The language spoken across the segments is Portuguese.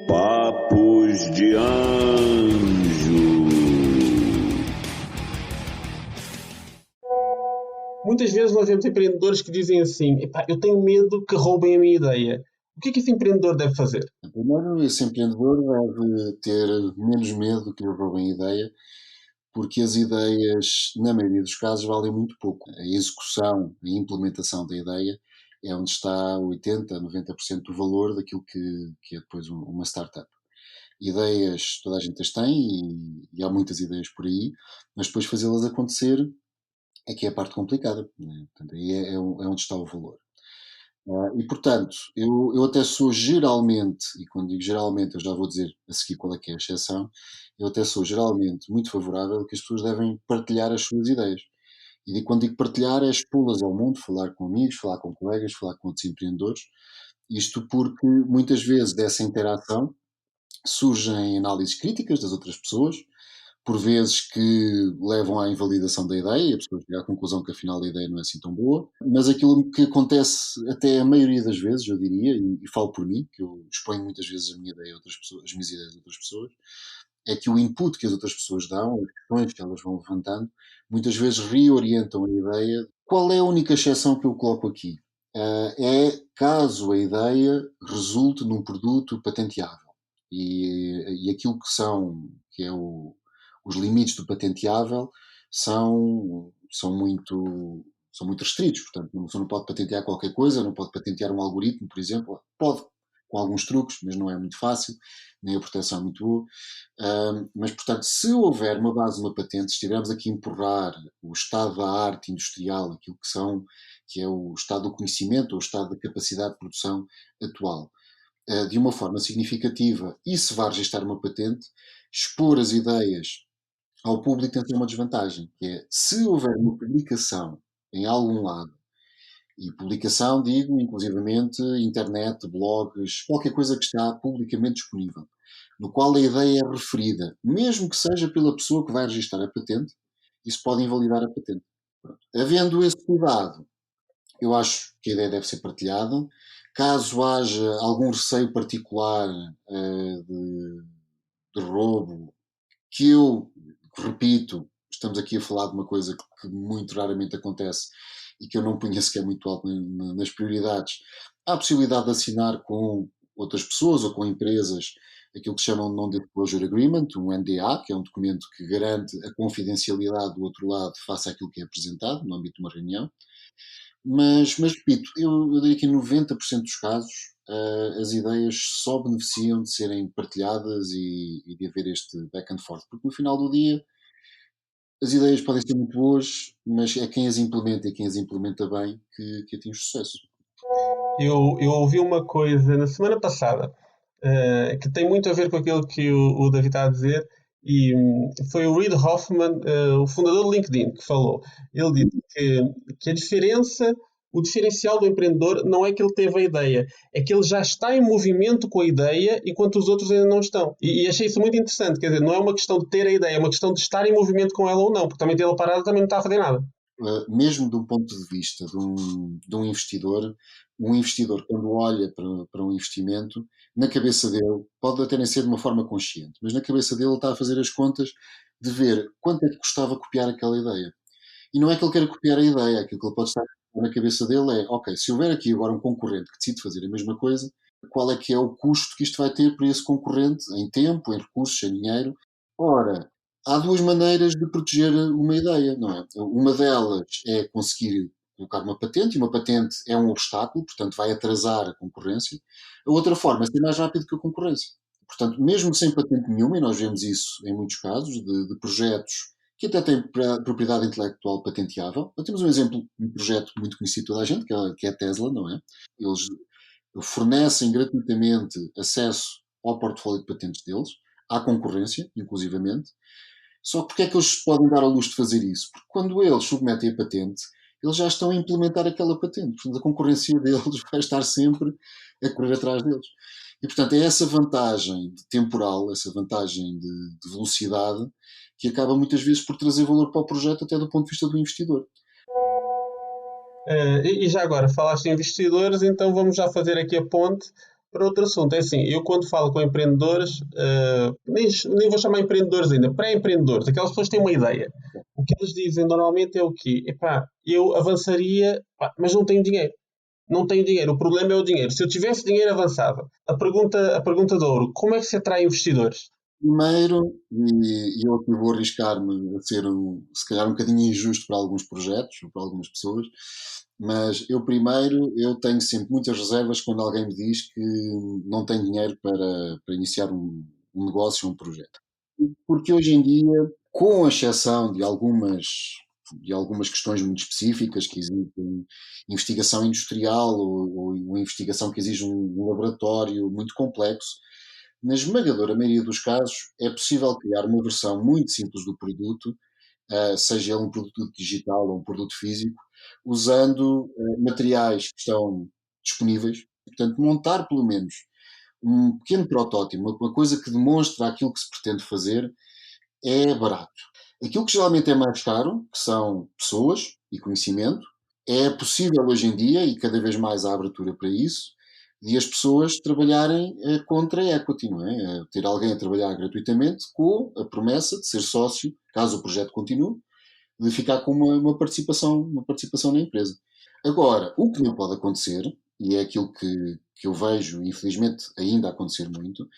Papos de Anjo. Muitas vezes nós vemos empreendedores que dizem assim: "Epá, eu tenho medo que roubem a minha ideia." O que é que esse empreendedor deve fazer? Primeiro, esse empreendedor deve ter menos medo que lhe roubem a ideia, porque as ideias, na maioria dos casos, valem muito pouco. A execução, a implementação da ideia é onde está 80%, 90% do valor daquilo que é depois uma startup. Ideias, toda a gente as tem e há muitas ideias por aí, mas depois fazê-las acontecer é que é a parte complicada, né? Portanto, aí é onde está o valor. E portanto, eu até sou geralmente, e quando digo geralmente eu já vou dizer a seguir qual é que é a exceção, eu até sou geralmente muito favorável que as pessoas devem partilhar as suas ideias. E quando digo partilhar é expô-las ao mundo, falar com amigos, falar com colegas, falar com outros empreendedores. Isto porque muitas vezes dessa interação surgem análises críticas das outras pessoas, por vezes que levam à invalidação da ideia e a pessoa chega à conclusão que afinal a ideia não é assim tão boa, mas aquilo que acontece até a maioria das vezes, eu diria, e falo por mim, que eu exponho muitas vezes a minha ideia a outras pessoas, as minhas ideias a outras pessoas, é que o input que as outras pessoas dão, as questões que elas vão levantando, muitas vezes reorientam a ideia. Qual é a única exceção que eu coloco aqui? É caso a ideia resulte num produto patenteável. E aquilo que é os limites do patenteável são muito restritos. Portanto, você não pode patentear qualquer coisa, não pode patentear um algoritmo, por exemplo. Pode, com alguns truques, mas não é muito fácil, nem a proteção é muito boa. Mas, portanto, se houver uma base de uma patente, se estivermos aqui a empurrar o estado da arte industrial, aquilo que é o estado do conhecimento ou o estado da capacidade de produção atual, de uma forma significativa, e se vai registrar uma patente, expor as ideias ao público tem que ter uma desvantagem, que é, se houver uma publicação em algum lado, e publicação, digo, inclusivamente internet, blogs, qualquer coisa que está publicamente disponível, no qual a ideia é referida, mesmo que seja pela pessoa que vai registrar a patente, isso pode invalidar a patente. Pronto. Havendo esse cuidado, eu acho que a ideia deve ser partilhada. Caso haja algum receio particular de roubo, que eu repito, estamos aqui a falar de uma coisa que muito raramente acontece e que eu não punha sequer muito alto nas prioridades, há a possibilidade de assinar com outras pessoas ou com empresas aquilo que chamam de Non-Disclosure Agreement, um NDA, que é um documento que garante a confidencialidade do outro lado face àquilo que é apresentado no âmbito de uma reunião. Mas repito, eu diria que em 90% dos casos as ideias só beneficiam de serem partilhadas e de haver este back and forth, porque no final do dia as ideias podem ser muito boas, mas é quem as implementa e quem as implementa bem que atinge sucesso. Eu ouvi uma coisa na semana passada que tem muito a ver com aquilo que o David está a dizer, e foi o Reid Hoffman, o fundador do LinkedIn, que falou. Ele disse que o diferencial do empreendedor não é que ele teve a ideia, é que ele já está em movimento com a ideia enquanto os outros ainda não estão. E achei isso muito interessante, quer dizer, não é uma questão de ter a ideia, é uma questão de estar em movimento com ela ou não, porque também tê-la parada também não está a fazer nada. Mesmo de um ponto de vista de um investidor quando olha para um investimento, na cabeça dele, pode até nem ser de uma forma consciente, mas na cabeça dele ele está a fazer as contas de ver quanto é que custava copiar aquela ideia. E não é que ele queira copiar a ideia, aquilo que ele pode estar na cabeça dele é, ok, se houver aqui agora um concorrente que decide fazer a mesma coisa, qual é que é o custo que isto vai ter para esse concorrente, em tempo, em recursos, em dinheiro? Ora, há duas maneiras de proteger uma ideia, não é? Uma delas é conseguir colocar uma patente, e uma patente é um obstáculo, portanto vai atrasar a concorrência. A outra forma é ser mais rápido que a concorrência. Portanto, mesmo sem patente nenhuma, e nós vemos isso em muitos casos, de projetos que até têm propriedade intelectual patenteável. Nós temos um exemplo, um projeto muito conhecido de toda a gente, que é a Tesla, não é? Eles fornecem gratuitamente acesso ao portfólio de patentes deles, à concorrência, inclusivamente. Só que porque é que eles podem dar ao luxo de fazer isso? Porque quando eles submetem a patente, eles já estão a implementar aquela patente. Portanto, a concorrência deles vai estar sempre a correr atrás deles. E, portanto, é essa vantagem temporal, essa vantagem de velocidade, que acaba muitas vezes por trazer valor para o projeto até do ponto de vista do investidor. E já agora, falaste em investidores, então vamos já fazer aqui a ponte para outro assunto. É assim, eu quando falo com empreendedores, nem vou chamar empreendedores ainda, pré-empreendedores, aquelas pessoas que têm uma ideia. O que eles dizem normalmente é o quê? Epá, eu avançaria, pá, mas não tenho dinheiro. Não tenho dinheiro, o problema é o dinheiro. Se eu tivesse dinheiro, avançava. A pergunta de ouro, como é que se atrai investidores? Primeiro, e eu aqui vou arriscar-me a ser se calhar um bocadinho injusto para alguns projetos, ou para algumas pessoas, mas eu tenho sempre muitas reservas quando alguém me diz que não tem dinheiro para iniciar um negócio, um projeto. Porque hoje em dia, com a exceção de algumas questões muito específicas que exigem investigação industrial ou uma investigação que exige um laboratório muito complexo, na esmagadora maioria dos casos é possível criar uma versão muito simples do produto, seja ele um produto digital ou um produto físico, usando materiais que estão disponíveis. Portanto, montar pelo menos um pequeno protótipo, uma coisa que demonstra aquilo que se pretende fazer, é barato. Aquilo que geralmente é mais caro, que são pessoas e conhecimento, é possível hoje em dia, e cada vez mais há abertura para isso, de as pessoas trabalharem contra a equity, não é? Ter alguém a trabalhar gratuitamente com a promessa de ser sócio, caso o projeto continue, de ficar com uma participação na empresa. Agora, o que não pode acontecer, e é aquilo que eu vejo, infelizmente, ainda acontecer muito,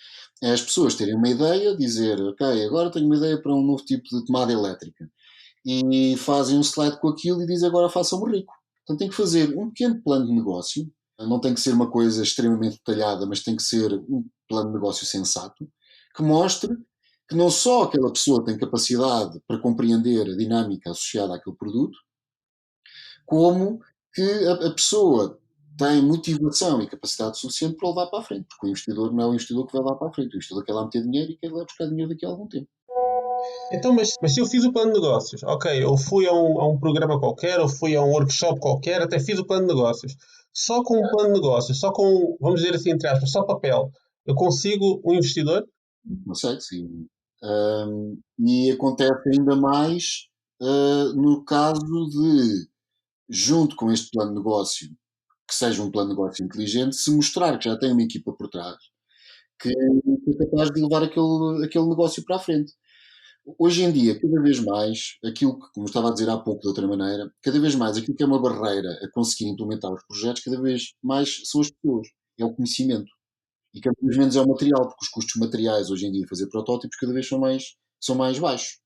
é as pessoas terem uma ideia, dizer, ok, agora tenho uma ideia para um novo tipo de tomada elétrica, e fazem um slide com aquilo e dizem, agora façam-me rico. Então tem que fazer um pequeno plano de negócio, não tem que ser uma coisa extremamente detalhada, mas tem que ser um plano de negócio sensato, que mostre que não só aquela pessoa tem capacidade para compreender a dinâmica associada àquele produto, como que a pessoa tem motivação e capacidade suficiente para o levar para a frente, porque o investidor não é o investidor que vai lá para a frente, o investidor quer lá meter dinheiro e quer lá buscar dinheiro daqui a algum tempo. Então, mas se eu fiz o plano de negócios, ok, eu fui a um programa qualquer, ou fui a um workshop qualquer, até fiz o plano de negócios. Só com um plano de negócios, só com, vamos dizer assim, entre aspas, só papel, eu consigo um investidor? Consegue, sim. E acontece ainda mais no caso de, junto com este plano de negócio, que seja um plano de negócio inteligente, se mostrar que já tem uma equipa por trás que é capaz de levar aquele negócio para a frente. Hoje em dia, cada vez mais, aquilo que, como estava a dizer há pouco de outra maneira, cada vez mais aquilo que é uma barreira a conseguir implementar os projetos, cada vez mais são as pessoas, é o conhecimento. E cada vez menos é o material, porque os custos materiais hoje em dia fazer protótipos cada vez são mais baixos.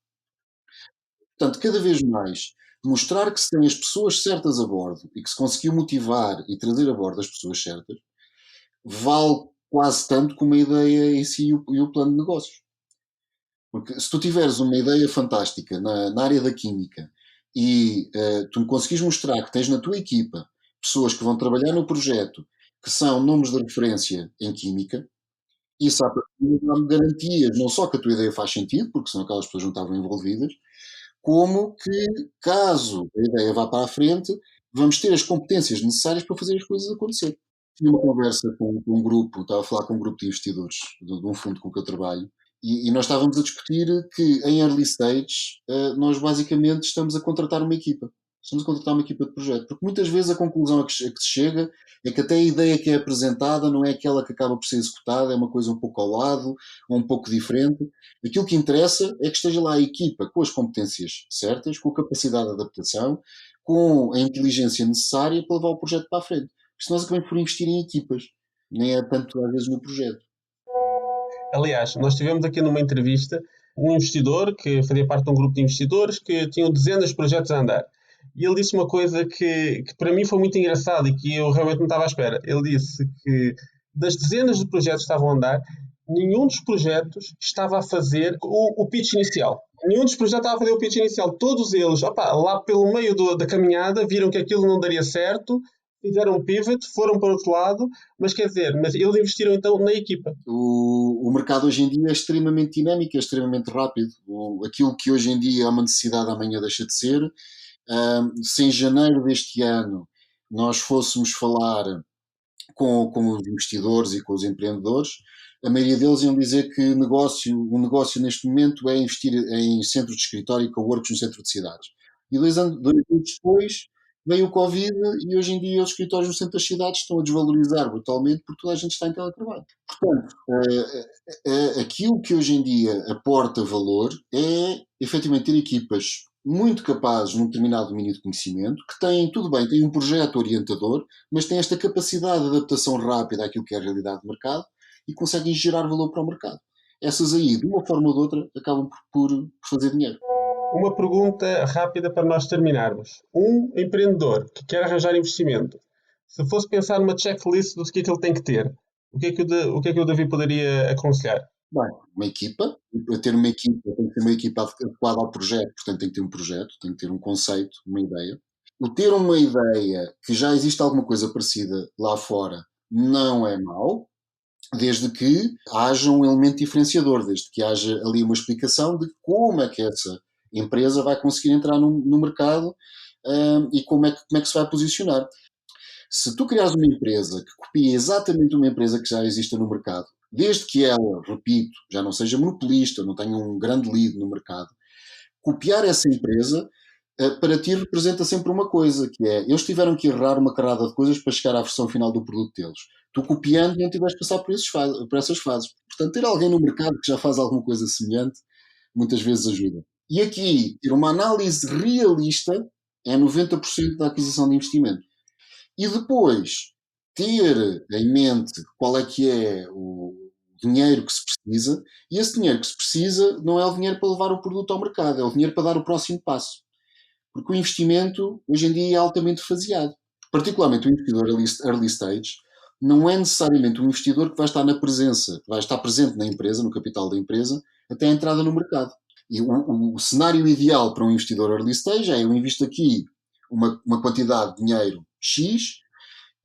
Portanto, cada vez mais mostrar que se tem as pessoas certas a bordo e que se conseguiu motivar e trazer a bordo as pessoas certas, vale quase tanto como a ideia em si e o plano de negócios. Porque se tu tiveres uma ideia fantástica na área da química e tu me conseguires mostrar que tens na tua equipa pessoas que vão trabalhar no projeto que são nomes de referência em química, isso à partida dá-me garantias, não só que a tua ideia faz sentido, porque senão aquelas pessoas não estavam envolvidas, como que, caso a ideia vá para a frente, vamos ter as competências necessárias para fazer as coisas acontecer. Tive uma conversa com um grupo, estava a falar com um grupo de investidores de um fundo com que eu trabalho, e nós estávamos a discutir que em early stage nós basicamente estamos a contratar uma equipa. Estamos a contratar uma equipa de projeto. Porque muitas vezes a conclusão a que se chega é que até a ideia que é apresentada não é aquela que acaba por ser executada, é uma coisa um pouco ao lado, ou um pouco diferente. Aquilo que interessa é que esteja lá a equipa com as competências certas, com a capacidade de adaptação, com a inteligência necessária para levar o projeto para a frente. Porque se nós acabamos por investir em equipas, nem é tanto às vezes no projeto. Aliás, nós tivemos aqui numa entrevista um investidor que fazia parte de um grupo de investidores que tinham dezenas de projetos a andar. E ele disse uma coisa que para mim foi muito engraçada e que eu realmente não estava à espera. Ele disse que das dezenas de projetos que estavam a andar, nenhum dos projetos estava a fazer o pitch inicial. Nenhum dos projetos estava a fazer o pitch inicial. Todos eles, opa, lá pelo meio da caminhada, viram que aquilo não daria certo, fizeram um pivot, foram para o outro lado, mas quer dizer, mas eles investiram então na equipa. O mercado hoje em dia é extremamente dinâmico, é extremamente rápido. Aquilo que hoje em dia é uma necessidade, amanhã deixa de ser. Se em janeiro deste ano nós fôssemos falar com os investidores e com os empreendedores, a maioria deles iam dizer que o negócio neste momento é investir em centros de escritório e coworks no centro de cidades. E 2 anos depois veio o Covid e hoje em dia os escritórios no centro das cidades estão a desvalorizar brutalmente porque toda a gente está em teletrabalho. Portanto, aquilo que hoje em dia aporta valor é efetivamente ter equipas muito capazes num determinado domínio de conhecimento, que têm, tudo bem, têm um projeto orientador, mas têm esta capacidade de adaptação rápida àquilo que é a realidade do mercado e conseguem gerar valor para o mercado. Essas aí, de uma forma ou de outra, acabam por fazer dinheiro. Uma pergunta rápida para nós terminarmos. Um empreendedor que quer arranjar investimento, se fosse pensar numa checklist do que é que ele tem que ter, o que é que o David poderia aconselhar? Bem, uma equipa, ter uma equipa, tem que ter uma equipa adequada ao projeto, portanto tem que ter um projeto, tem que ter um conceito, uma ideia. O ter uma ideia que já existe alguma coisa parecida lá fora não é mau, desde que haja um elemento diferenciador, desde que haja ali uma explicação de como é que essa empresa vai conseguir entrar no mercado e como é que se vai posicionar. Se tu criares uma empresa que copia exatamente uma empresa que já existe no mercado, desde que ela, repito, já não seja monopolista, não tenha um grande lead no mercado, copiar essa empresa para ti representa sempre uma coisa, que é, eles tiveram que errar uma carrada de coisas para chegar à versão final do produto deles. Tu copiando não tiveste de passar por essas fases. Portanto, ter alguém no mercado que já faz alguma coisa semelhante, muitas vezes ajuda. E aqui, ter uma análise realista é 90% da aquisição de investimento. E depois, ter em mente qual é que é o dinheiro que se precisa, e esse dinheiro que se precisa não é o dinheiro para levar o produto ao mercado, é o dinheiro para dar o próximo passo. Porque o investimento, hoje em dia, é altamente faseado. Particularmente o investidor early stage, não é necessariamente um investidor que vai estar vai estar presente na empresa, no capital da empresa, até a entrada no mercado. E o cenário ideal para um investidor early stage é: eu invisto aqui uma quantidade de dinheiro X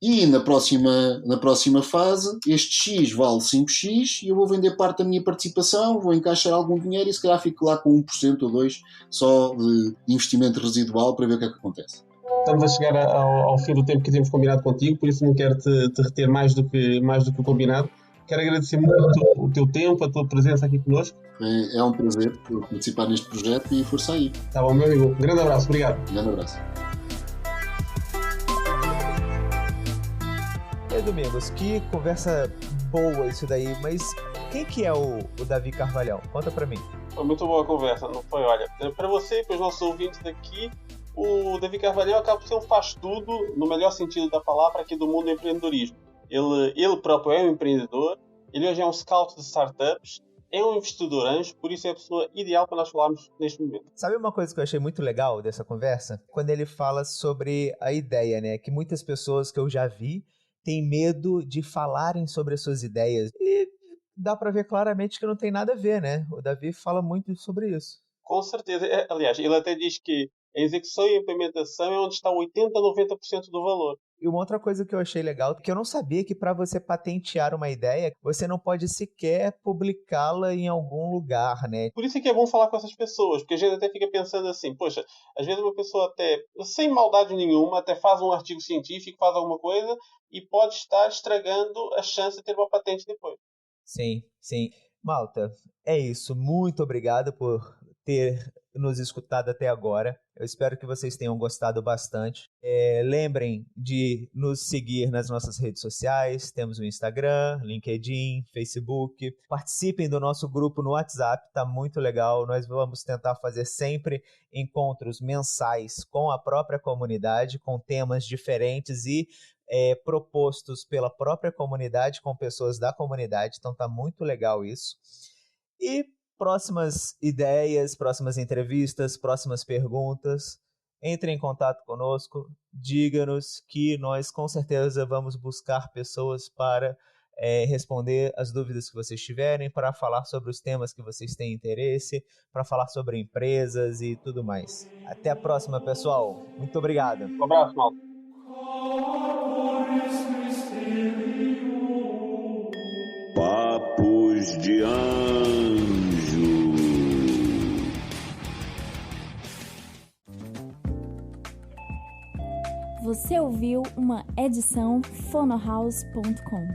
e na próxima fase este X vale 5X e eu vou vender parte da minha participação, vou encaixar algum dinheiro e se calhar fico lá com 1% ou 2% só de investimento residual para ver o que é que acontece. Estamos a chegar ao fim do tempo que tínhamos combinado contigo, por isso não quero te reter mais do que o combinado. Quero agradecer muito o teu tempo, a tua presença aqui connosco. É um prazer participar neste projeto e força aí. Tá bom, meu amigo. Um grande abraço, obrigado. Um grande abraço. Domingos, que conversa boa isso daí, mas quem que é o Davi Carvalhal? Conta pra mim. Foi muito boa a conversa, não foi? Olha, para você e para os nossos ouvintes daqui, o Davi Carvalhal acaba por ser um faz-tudo, no melhor sentido da palavra, aqui do mundo do empreendedorismo. Ele próprio é um empreendedor, ele hoje é um scout de startups, é um investidor anjo, por isso é a pessoa ideal para nós falarmos neste momento. Sabe uma coisa que eu achei muito legal dessa conversa? Quando ele fala sobre a ideia, né? Que muitas pessoas que eu já vi têm medo de falarem sobre as suas ideias. E dá para ver claramente que não tem nada a ver, né? O Davi fala muito sobre isso. Com certeza. Aliás, ele até diz que a execução e a implementação é onde está 80% a 90% do valor. E uma outra coisa que eu achei legal, que eu não sabia que para você patentear uma ideia, você não pode sequer publicá-la em algum lugar, né? Por isso é que é bom falar com essas pessoas, porque a gente até fica pensando assim, poxa, às vezes uma pessoa até, sem maldade nenhuma, até faz um artigo científico, faz alguma coisa e pode estar estragando a chance de ter uma patente depois. Sim, sim. Malta, é isso. Muito obrigado por ter nos escutado até agora. Eu espero que vocês tenham gostado bastante. Lembrem de nos seguir nas nossas redes sociais. Temos o Instagram, LinkedIn, Facebook. Participem do nosso grupo no WhatsApp, tá muito legal. Nós vamos tentar fazer sempre encontros mensais com a própria comunidade, com temas diferentes e propostos pela própria comunidade, com pessoas da comunidade. Então tá muito legal isso. E próximas ideias, próximas entrevistas, próximas perguntas, entre em contato conosco, diga-nos que nós com certeza vamos buscar pessoas para responder as dúvidas que vocês tiverem, para falar sobre os temas que vocês têm interesse, para falar sobre empresas e tudo mais. Até a próxima, pessoal. Muito obrigado. Um abraço, malta. Papos de Anjo. Você ouviu uma edição fonohouse.com.